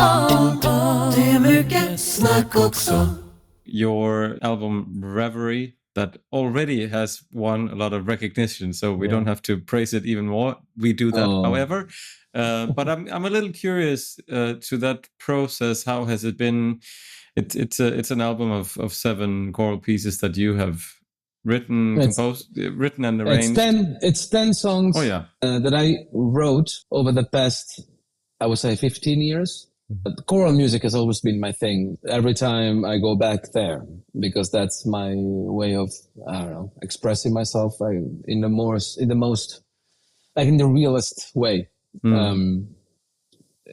Det är mycket snack också. Your album Reverie that already has won a lot of recognition, so we don't have to praise it even more. We do that, however. But I'm a little curious to that process. How has it been? It's an album of 7 choral pieces that you have written, composed, written and arranged. It's 10 songs that I wrote over the past, I would say, 15 years. But choral music has always been my thing. Every time I go back there, because that's my way of, I don't know, expressing myself in the realest way.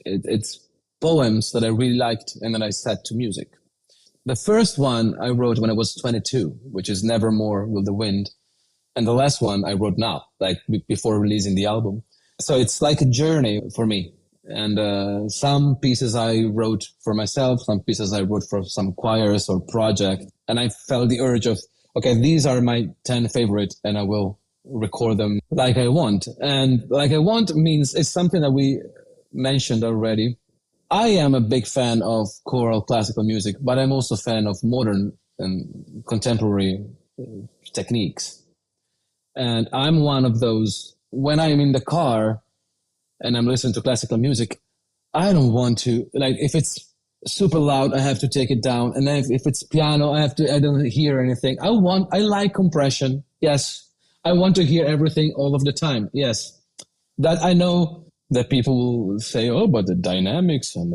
It's poems that I really liked and then I set to music. The first one I wrote when I was 22, which is Nevermore Will the Wind. And the last one I wrote now, like before releasing the album. So it's like a journey for me. And some pieces I wrote for myself, some pieces I wrote for some choirs or project. And I felt the urge of, okay, these are my 10 favorite and I will record them like I want. And like I want means it's something that we mentioned already. I am a big fan of choral classical music, but I'm also a fan of modern and contemporary techniques. And I'm one of those, when I'm in the car and I'm listening to classical music, I don't want to, like, if it's super loud, I have to take it down. And if it's piano, I don't hear anything. I like compression. Yes. I want to hear everything all of the time. Yes. That I know that people will say, oh, but the dynamics and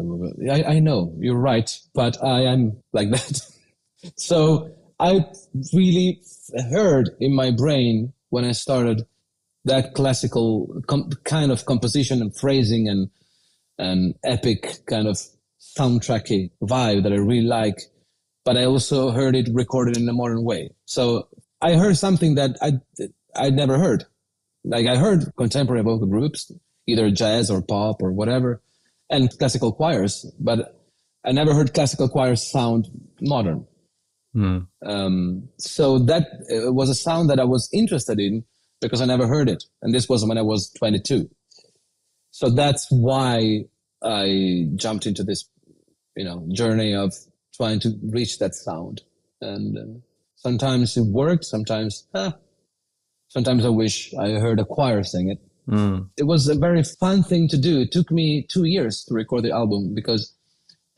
I know you're right, but I am like that. So I really heard in my brain when I started that classical kind of composition and phrasing and epic kind of soundtracky vibe that I really like, but I also heard it recorded in a modern way. So I heard something that I'd never heard. Like I heard contemporary vocal groups, either jazz or pop or whatever, and classical choirs, but I never heard classical choirs sound modern. So that was a sound that I was interested in because I never heard it. And this was when I was 22. So that's why I jumped into this, journey of trying to reach that sound. And sometimes it worked, sometimes I wish I heard a choir sing it. It was a very fun thing to do. It took me 2 years to record the album because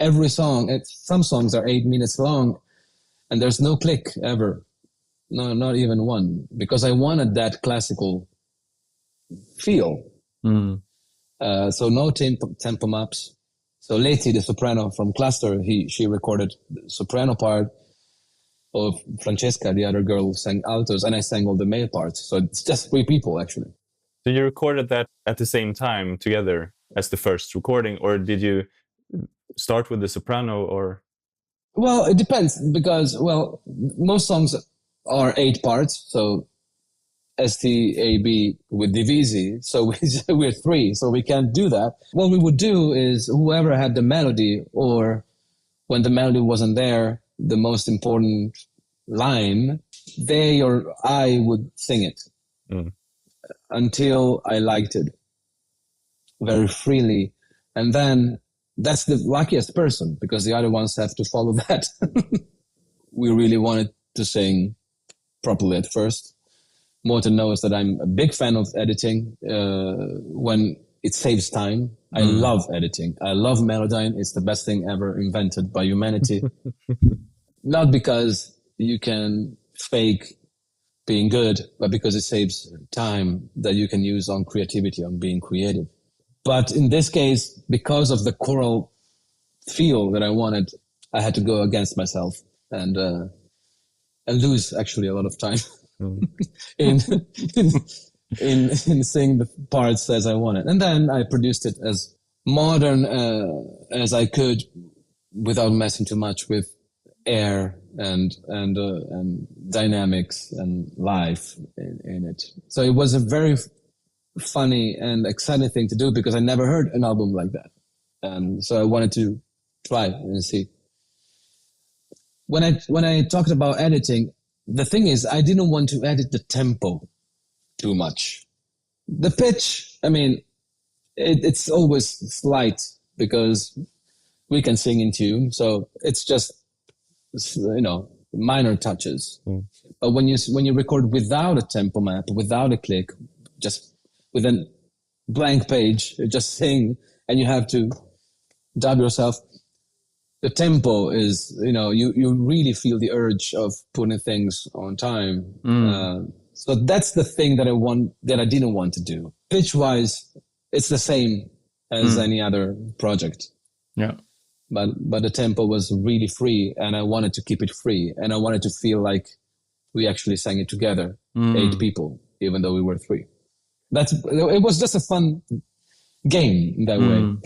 every song, some songs are 8 minutes long and there's no click ever. No, not even one, because I wanted that classical feel. So no tempo maps. So Leti, the soprano from Cluster, she recorded the soprano part of Francesca, the other girl, sang altos, and I sang all the male parts. So it's just 3 people, actually. So you recorded that at the same time together as the first recording, or did you start with the soprano, or? Well, it depends, because, most songs are 8 parts, so STAB with divisi, so we're 3, so we can't do that. What we would do is whoever had the melody, or when the melody wasn't there, the most important line, they or I would sing it until I liked it very freely. And then that's the luckiest person, because the other ones have to follow that. We really wanted to sing properly at first. Morten knows that I'm a big fan of editing when it saves time. I love editing. I love Melodyne. It's the best thing ever invented by humanity. Not because you can fake being good, but because it saves time that you can use on creativity, on being creative. But in this case, because of the choral feel that I wanted, I had to go against myself and lose actually a lot of time in singing the parts as I wanted. And then I produced it as modern as I could, without messing too much with air and dynamics and life in it. So it was a very funny and exciting thing to do, because I never heard an album like that. And so I wanted to try and see. When I talked about editing, the thing is, I didn't want to edit the tempo too much. The pitch, I mean, it's always slight, because we can sing in tune. So it's just, minor touches. But when you record without a tempo map, without a click, just with a blank page, you just sing, and you have to dub yourself. The tempo is, you really feel the urge of putting things on time. So that's the thing that I didn't want to do. Pitch wise, it's the same as any other project. Yeah. But the tempo was really free, and I wanted to keep it free, and I wanted to feel like we actually sang it together, 8 people, even though we were 3. It was just a fun game in that way.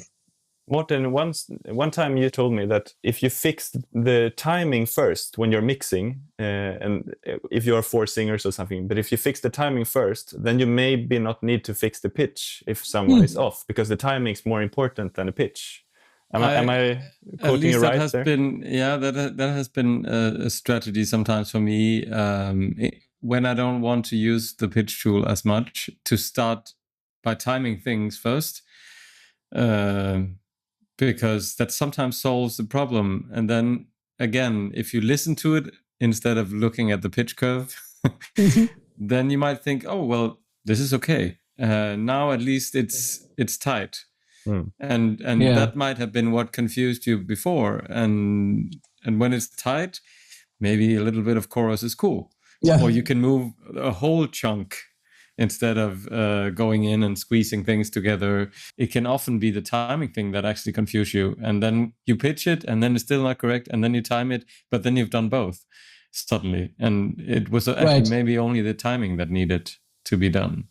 Morten, one time you told me that if you fix the timing first when you're mixing, and if you are 4 singers or something, but if you fix the timing first, then you maybe not need to fix the pitch if someone is off, because the timing is more important than the pitch. Am I quoting you right there? That has been a strategy sometimes for me when I don't want to use the pitch tool as much, to start by timing things first, because that sometimes solves the problem. And then again, if you listen to it instead of looking at the pitch curve, then you might think, oh, well, this is okay. Now at least it's tight. And that might have been what confused you before. And when it's tight, maybe a little bit of chorus is cool. Yeah. Or you can move a whole chunk instead of going in and squeezing things together. It can often be the timing thing that actually confuses you. And then you pitch it, and then it's still not correct, and then you time it, but then you've done both suddenly. And it was actually maybe only the timing that needed to be done.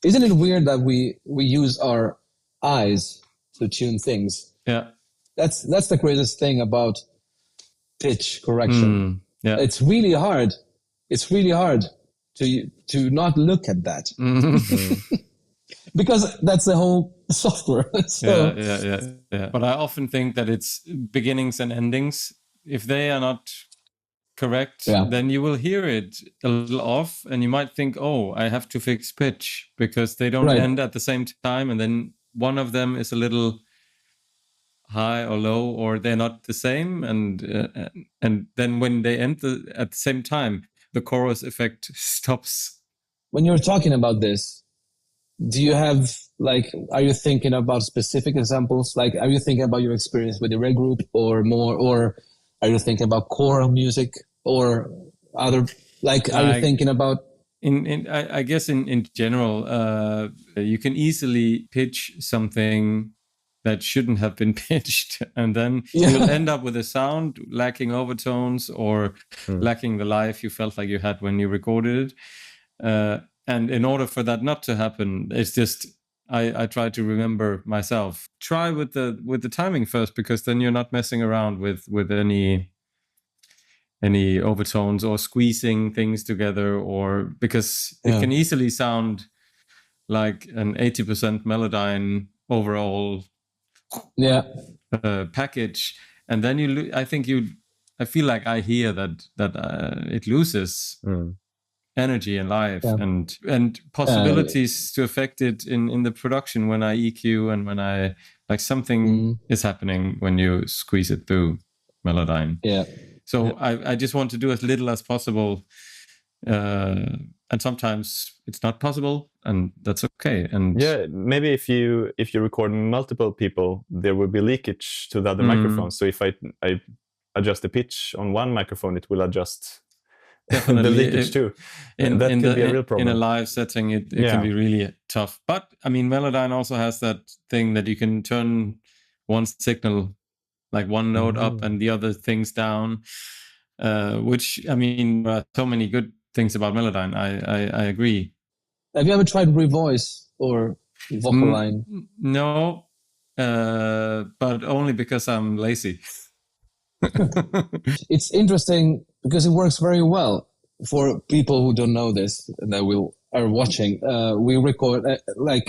Isn't it weird that we use our eyes to tune things? Yeah, that's the greatest thing about pitch correction. It's really hard to not look at that. Because that's the whole software. So. Yeah. But I often think that it's beginnings and endings. If they are not correct, then you will hear it a little off, and you might think, oh, I have to fix pitch because they don't end at the same time, and then one of them is a little high or low, or they're not the same, and then when they end at the same time, the chorus effect stops. When you're talking about this, do you have, are you thinking about specific examples? Are you thinking about your experience with the Red Group, or are you thinking about choral music, or other, are you thinking about... I guess in general, you can easily pitch something that shouldn't have been pitched, and then you'll end up with a sound lacking overtones or lacking the life you felt like you had when you recorded it. And in order for that not to happen, it's just I try to remember myself. Try with the timing first, because then you're not messing around with any overtones or squeezing things together, or because it can easily sound like an 80% Melodyne overall package, and then I feel like I hear that it loses energy and life and possibilities to affect it in the production when I EQ, and when I something is happening when you squeeze it through Melodyne. So I just want to do as little as possible, and sometimes it's not possible, and that's okay. And maybe if you record multiple people, there will be leakage to the other microphones. So if I adjust the pitch on one microphone, it will adjust the leakage too. And that can be a real problem. In a live setting, it can be really tough. But I mean, Melodyne also has that thing that you can turn one signal, like one note up and the other things down, which, I mean, there are so many good things about Melodyne. I agree. Have you ever tried revoice or vocal line? No, but only because I'm lazy. It's interesting because it works very well. For people who don't know this, that are watching, we record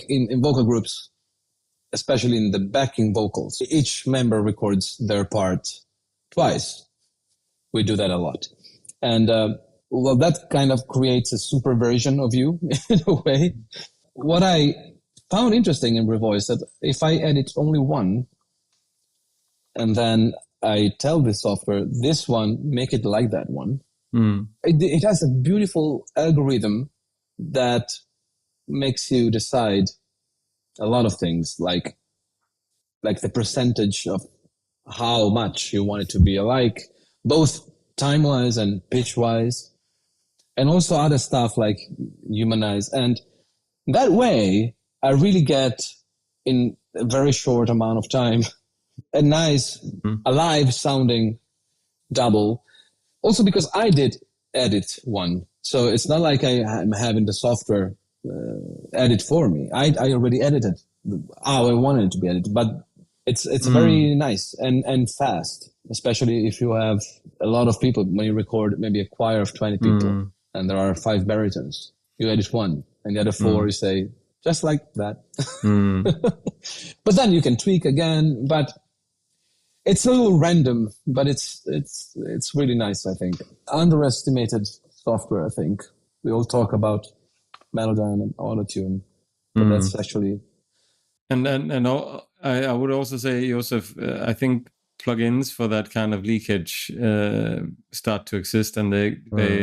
in vocal groups, especially in the backing vocals. Each member records their part twice. We do that a lot. And that kind of creates a super version of you in a way. What I found interesting in Revoice, that if I edit only one, And then I tell the software, this one, make it like that one. It has a beautiful algorithm that makes you decide a lot of things, like the percentage of how much you want it to be alike, both time-wise and pitch-wise, and also other stuff like humanize. And that way, I really get, in a very short amount of time, a nice, alive sounding double. Also because I did edit one. So it's not like I'm having the software edit for me. I already edited how I wanted it to be edited, but it's very nice and fast, especially if you have a lot of people. When you record maybe a choir of 20 people and there are 5 baritons, you edit one and the other 4 you say, just like that. But then you can tweak again, but it's a little random, but it's really nice, I think. Underestimated software, I think. We all talk about Melodyne and Autotune, but that's actually... And I would also say, Josef, I think plugins for that kind of leakage start to exist, and they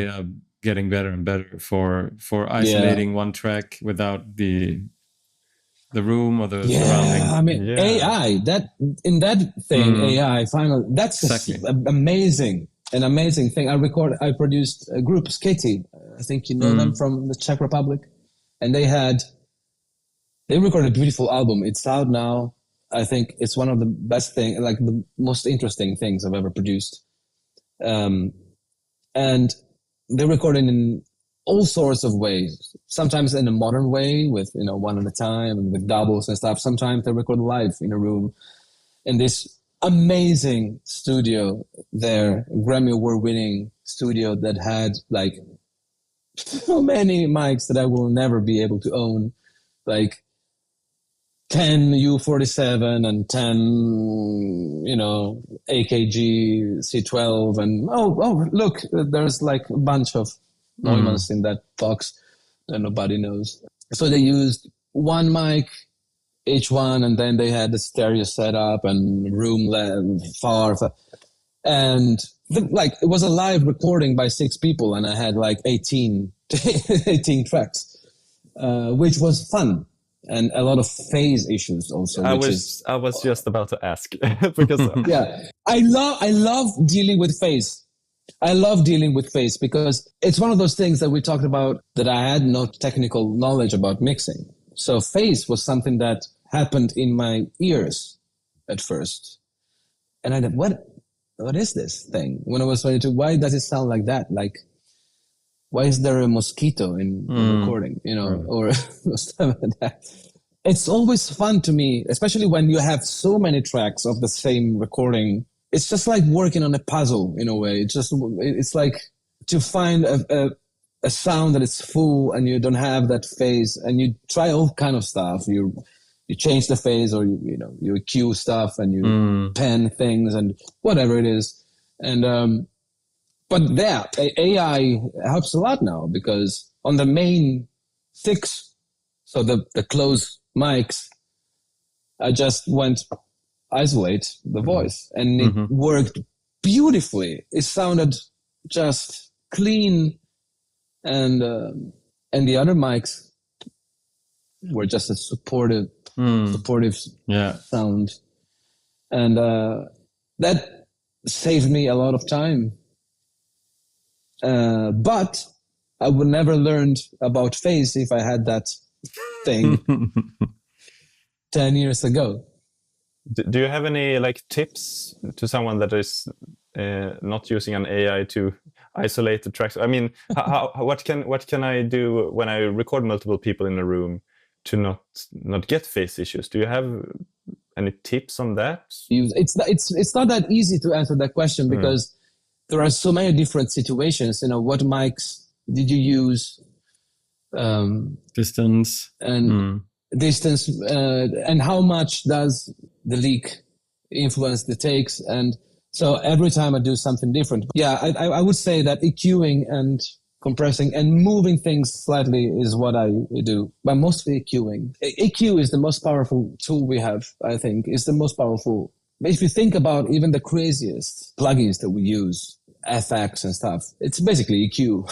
are getting better and better for isolating one track without the room or the surrounding. I mean, AI, AI, finally, that's exactly. An amazing thing. I produced a group, Skitty. I think you know them from the Czech Republic. And they recorded a beautiful album. It's out now. I think it's one of the best things, like the most interesting things I've ever produced. And they recorded in all sorts of ways. Sometimes in a modern way with, one at a time and with doubles and stuff. Sometimes they record live in a room in this amazing studio there, Grammy Award winning studio that had like so many mics that I will never be able to own, like 10 U47 and 10, AKG C12 and oh look, there's like a bunch of Neumanns in that box that nobody knows. So they used one mic, each one, and then they had the stereo setup and room far, and it was a live recording by 6 people, and I had like 18 tracks, which was fun. And a lot of phase issues also. I was just about to ask because I love dealing with phase. I love dealing with phase because it's one of those things that we talked about that I had no technical knowledge about mixing. So phase was something that happened in my ears at first, and I thought, what is this thing? When I was 22, why does it sound like that? Like, why is there a mosquito in the recording, or stuff like that? It's always fun to me, especially when you have so many tracks of the same recording. It's just like working on a puzzle in a way. It's like to find a sound that is full and you don't have that phase, and you try all kind of stuff. You change the phase, or you EQ stuff, and you pen things and whatever it is. And but AI helps a lot now, because on the main 6, so the close mics, I just went isolate the voice, and it worked beautifully. It sounded just clean, and the other mics were just a supportive sound, and that saved me a lot of time. But I would never learned about phase if I had that thing 10 years ago. Do you have any tips to someone that is not using an AI to isolate the tracks? I mean, what can I do when I record multiple people in a room to not get phase issues? Do you have any tips on that? It's not that easy to answer that question, because there are so many different situations. What mics did you use? Distance. And distance, and how much does the leak influence the takes? And so every time I do something different. Yeah, I would say that EQing and compressing and moving things slightly is what I do, but mostly EQing. EQ is the most powerful tool we have, I think. It's the most powerful if you think about even the craziest plugins that we use, FX and stuff, it's basically EQ.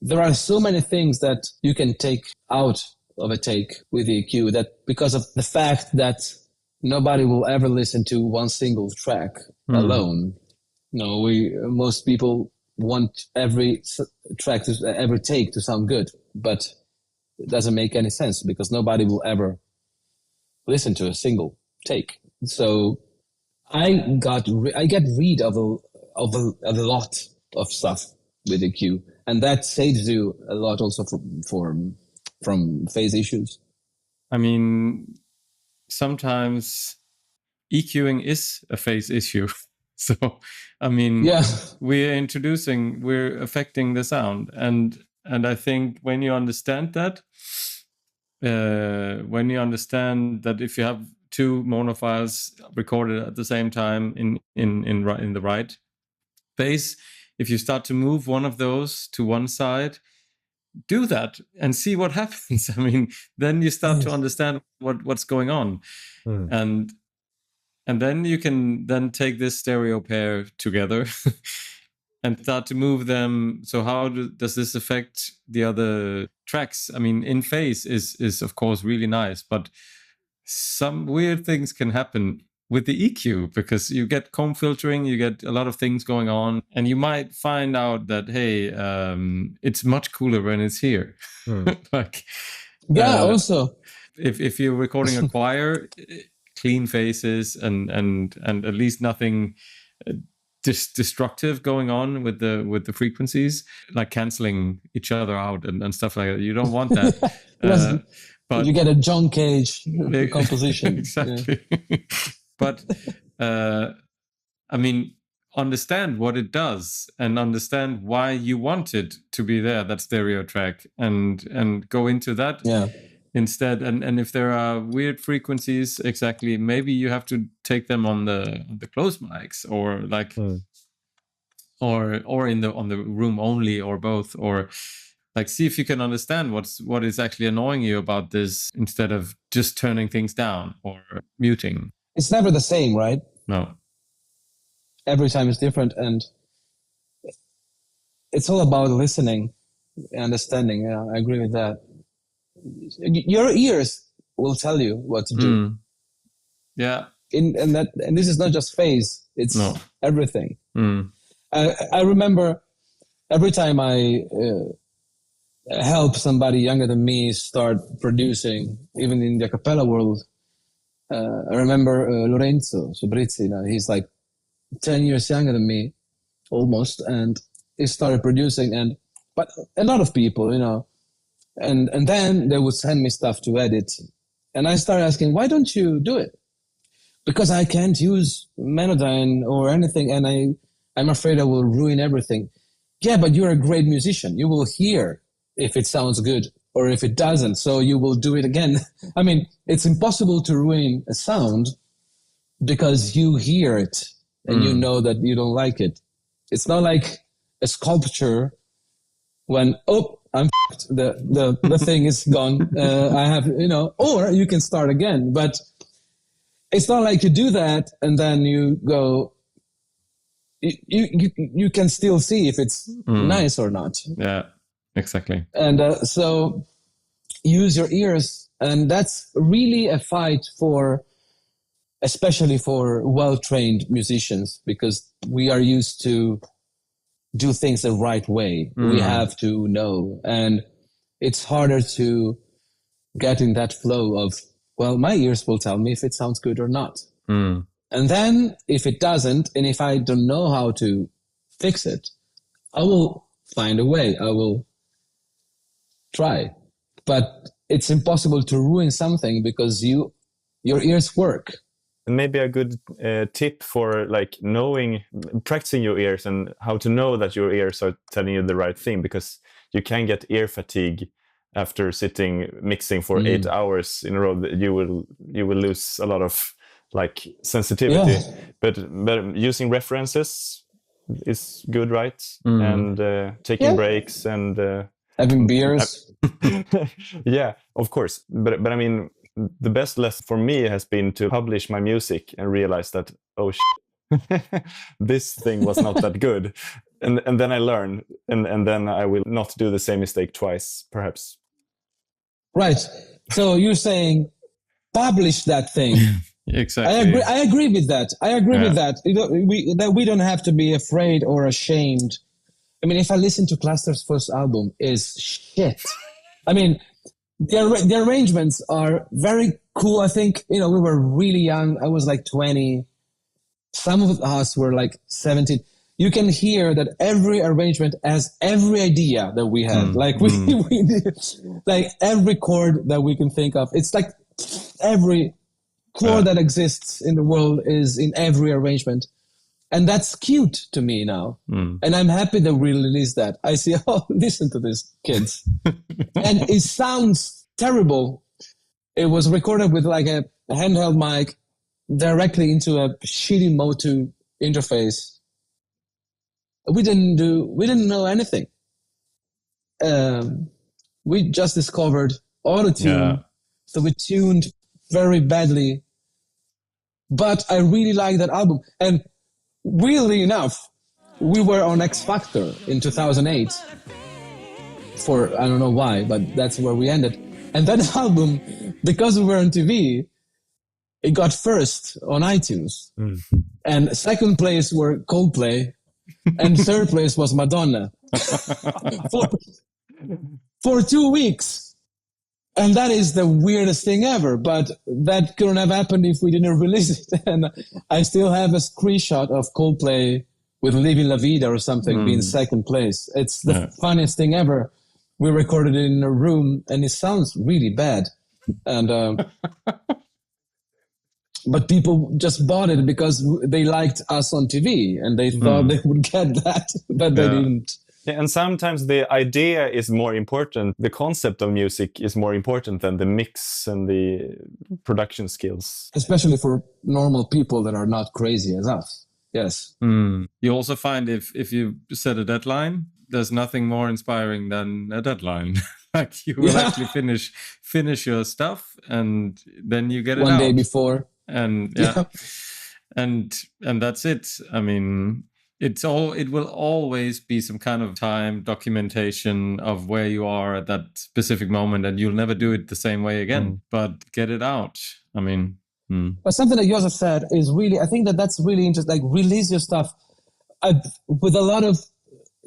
There are so many things that you can take out of a take with EQ that because of the fact that nobody will ever listen to one single track alone. No, most people want every track, every take to sound good, but it doesn't make any sense because nobody will ever listen to a single take. So I get rid of a lot of stuff with EQ, and that saves you a lot also from phase issues. I mean, sometimes EQing is a phase issue. So, I mean, we're affecting the sound, and I think when you understand that, if you have two monophiles recorded at the same time in the right phase, if you start to move one of those to one side, do that and see what happens. I mean, then you start to understand what's going on, and then you can then take this stereo pair together and start to move them. So how does this affect the other tracks? I mean, in phase is of course really nice, but some weird things can happen with the EQ because you get comb filtering, you get a lot of things going on, and you might find out that, hey, it's much cooler when it's here. Also, if you're recording a choir, clean faces and at least nothing destructive going on with the frequencies, like canceling each other out and stuff like that. You don't want that. But you get a John Cage composition. Exactly. But I mean, understand what it does and understand why you want it to be there, that stereo track, and go into that instead. And if there are weird frequencies, exactly, maybe you have to take them on the close mics, or like or on the room only, or both, or like see if you can understand what is actually annoying you about this instead of just turning things down or muting. It's never the same, right? No. Every time is different, and it's all about listening, understanding. Yeah, I agree with that. Your ears will tell you what to do. Yeah. And this is not just phase; it's everything. I remember every time I help somebody younger than me start producing, even in the a cappella world. I remember Lorenzo Sobrizzi. He's like 10 years younger than me, almost, and he started producing. But a lot of people, and then they would send me stuff to edit, and I started asking, why don't you do it? Because I can't use Melodyne or anything, and I'm afraid I will ruin everything. Yeah, but you're a great musician. You will hear if it sounds good or if it doesn't, so you will do it again. I mean, it's impossible to ruin a sound because you hear it and you know that you don't like it. It's not like a sculpture when, I'm f***ed, the thing is gone. I have, or you can start again, but it's not like you do that and then you go, you can still see if it's nice or not. Yeah, exactly. And so use your ears, and that's really a fight especially for well-trained musicians, because we are used to do things the right way. We have to know, and it's harder to get in that flow of, well, my ears will tell me if it sounds good or not. And then if it doesn't, and if I don't know how to fix it, I will find a way. I will try. But it's impossible to ruin something because your ears work. And maybe a good tip for like practicing your ears and how to know that your ears are telling you the right thing, because you can get ear fatigue after mixing for 8 hours in a row. You will lose a lot of like sensitivity. Yeah. But using references is good, right? And taking breaks and having beers. Yeah, of course. But I mean, the best lesson for me has been to publish my music and realize that, oh, this thing was not that good. And then I learn, and then I will not do the same mistake twice, perhaps. Right. So you're saying publish that thing. Exactly. I agree with that. I agree with that. We don't have to be afraid or ashamed. I mean, if I listen to Cluster's first album, is shit. I mean, the arrangements are very cool. I think, we were really young. I was like 20. Some of us were like 17. You can hear that every arrangement has every idea that we had. Like we like every chord that we can think of. It's like every chord that exists in the world is in every arrangement. And that's cute to me now. And I'm happy that we released that. I see, listen to this, kids. And it sounds terrible. It was recorded with like a handheld mic directly into a shitty Motu interface. We didn't know anything. We just discovered auto-tune. So we tuned very badly. But I really like that album. And weirdly enough, we were on X Factor in 2008 for, I don't know why, but that's where we ended. And that album, because we were on TV, it got first on iTunes. And second place were Coldplay. And third place was Madonna. for 2 weeks. And that is the weirdest thing ever. But that couldn't have happened if we didn't release it. And I still have a screenshot of Coldplay with Living La Vida or something being second place. It's the funniest thing ever. We recorded it in a room and it sounds really bad. And but people just bought it because they liked us on TV and they thought they would get that, but they didn't. Yeah, and sometimes the idea is more important. The concept of music is more important than the mix and the production skills. Especially for normal people that are not crazy as us. Yes. You also find if you set a deadline, there's nothing more inspiring than a deadline. Like you will actually finish your stuff and then you get it out. One day before. And and that's it. I mean, it will always be some kind of time documentation of where you are at that specific moment, and you'll never do it the same way again. But get it out. I mean, but something that Josef said is really, I think that's really interesting. Like, release your stuff. With a lot of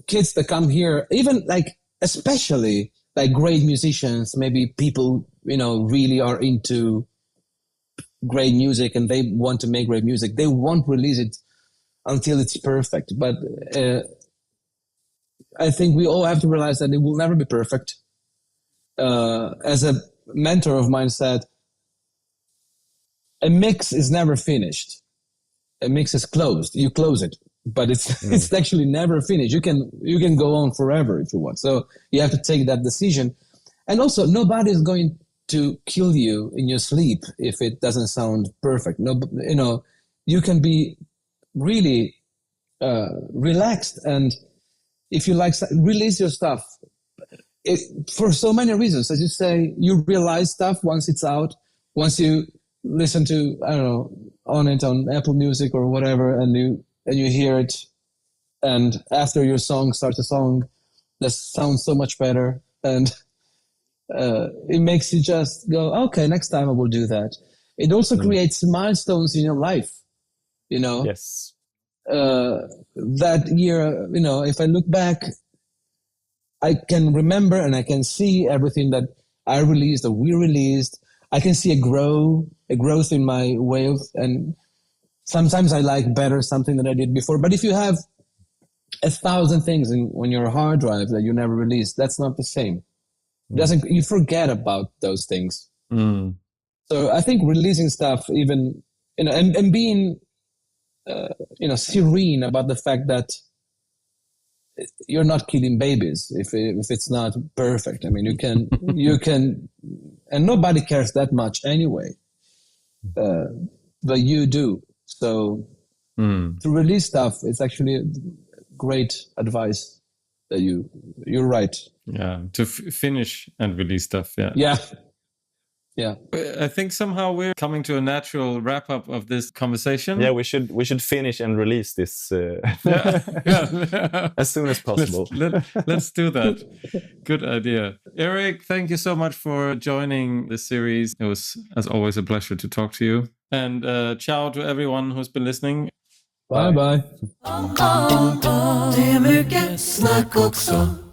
kids that come here, even like, especially like great musicians, maybe people, really are into great music and they want to make great music. They won't release it until it's perfect. But I think we all have to realize that it will never be perfect. As a mentor of mine said, a mix is never finished. A mix is closed. You close it, but it's actually never finished. You can go on forever if you want. So you have to take that decision. And also, nobody is going to kill you in your sleep if it doesn't sound perfect. No, you can be really relaxed, and if you like, release your stuff. For so many reasons, as you say, you realize stuff once it's out. Once you listen to, I don't know, on Apple Music or whatever, and you hear it, and after your song starts a song that sounds so much better, and it makes you just go, okay, next time I will do that. It also creates milestones in your life, Yes. That year, if I look back, I can remember and I can see everything that I released or we released. I can see a growth in my way of, and sometimes I like better something that I did before. But if you have 1,000 things on your hard drive that you never released, that's not the same. You forget about those things. So I think releasing stuff, even and being serene about the fact that you're not killing babies if it's not perfect. I mean, you can, and nobody cares that much anyway, but you do. So to release stuff, it's actually great advice that you're right. Yeah, to finish and release stuff. Yeah. Yeah. Yeah. I think somehow we're coming to a natural wrap up of this conversation. Yeah, we should finish and release this Yeah. as soon as possible. Let's do that. Good idea. Erik, thank you so much for joining this series. It was, as always, a pleasure to talk to you. And ciao to everyone who's been listening. Bye bye. Det är mycket snack också.